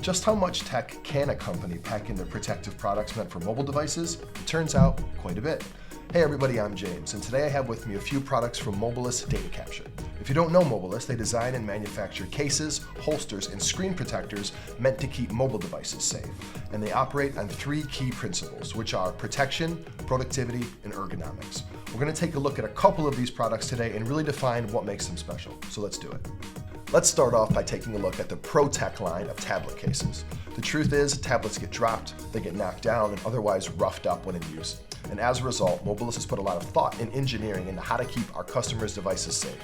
Just how much tech can a company pack in their protective products meant for mobile devices? It turns out quite a bit. Hey everybody, I'm James, and today I have with me a few products from Mobilis Data Capture. If you don't know Mobilis, they design and manufacture cases, holsters, and screen protectors meant to keep mobile devices safe. And they operate on three key principles, which are protection, productivity, and ergonomics. We're going to take a look at a couple of these products today and really define what makes them special. So let's do it. Let's start off by taking a look at the Protech line of tablet cases. The truth is, tablets get dropped, they get knocked down, and otherwise roughed up when in use. And as a result, Mobilis has put a lot of thought and engineering into how to keep our customers' devices safe.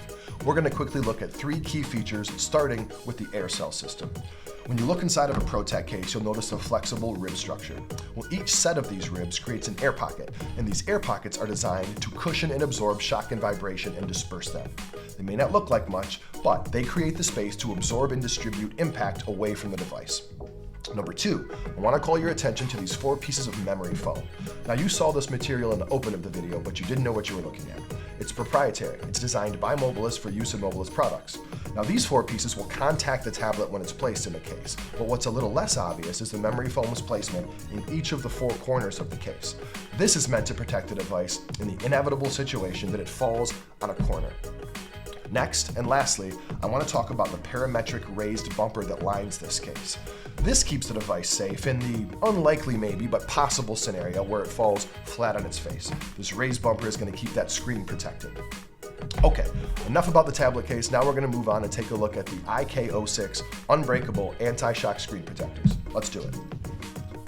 We're going to quickly look at three key features, starting with the air cell system. When you look inside of a Protech case, you'll notice a flexible rib structure. Well, each set of these ribs creates an air pocket, and these air pockets are designed to cushion and absorb shock and vibration and disperse them. They may not look like much, but they create the space to absorb and distribute impact away from the device. Number two, I want to call your attention to these four pieces of memory foam. Now you saw this material in the open of the video, but you didn't know what you were looking at. It's proprietary. It's designed by Mobilis for use in Mobilis products. Now these four pieces will contact the tablet when it's placed in the case, but what's a little less obvious is the memory foam's placement in each of the four corners of the case. This is meant to protect the device in the inevitable situation that it falls on a corner. Next, and lastly, I want to talk about the parametric raised bumper that lines this case. This keeps the device safe in the unlikely maybe, but possible scenario where it falls flat on its face. This raised bumper is going to keep that screen protected. Okay, enough about the tablet case. Now we're going to move on and take a look at the IK06 unbreakable anti-shock screen protectors. Let's do it.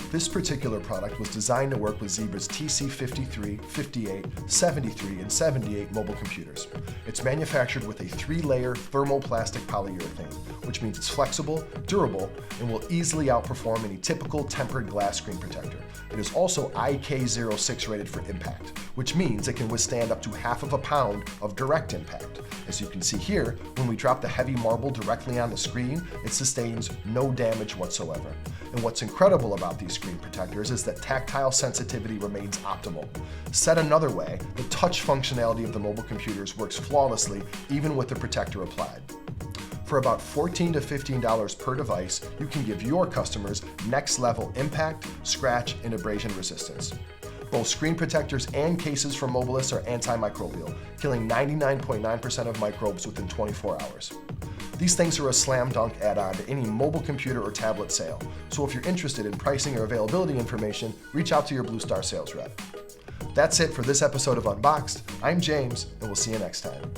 This particular product was designed to work with Zebra's TC53, 58, 73, and 78 mobile computers. It's manufactured with a 3-layer thermoplastic polyurethane, which means it's flexible, durable, and will easily outperform any typical tempered glass screen protector. It is also IK06 rated for impact, which means it can withstand up to half of a pound of direct impact. As you can see here, when we drop the heavy marble directly on the screen, it sustains no damage whatsoever. And what's incredible about these screen protectors is that tactile sensitivity remains optimal. Said another way, the touch functionality of the mobile computers works flawlessly even with the protector applied. For about $14 to $15 per device, you can give your customers next level impact, scratch, and abrasion resistance. Both screen protectors and cases from Mobilis are antimicrobial, killing 99.9% of microbes within 24 hours. These things are a slam dunk add-on to any mobile computer or tablet sale, so if you're interested in pricing or availability information, reach out to your BlueStar sales rep. That's it for this episode of Unboxed. I'm James, and we'll see you next time.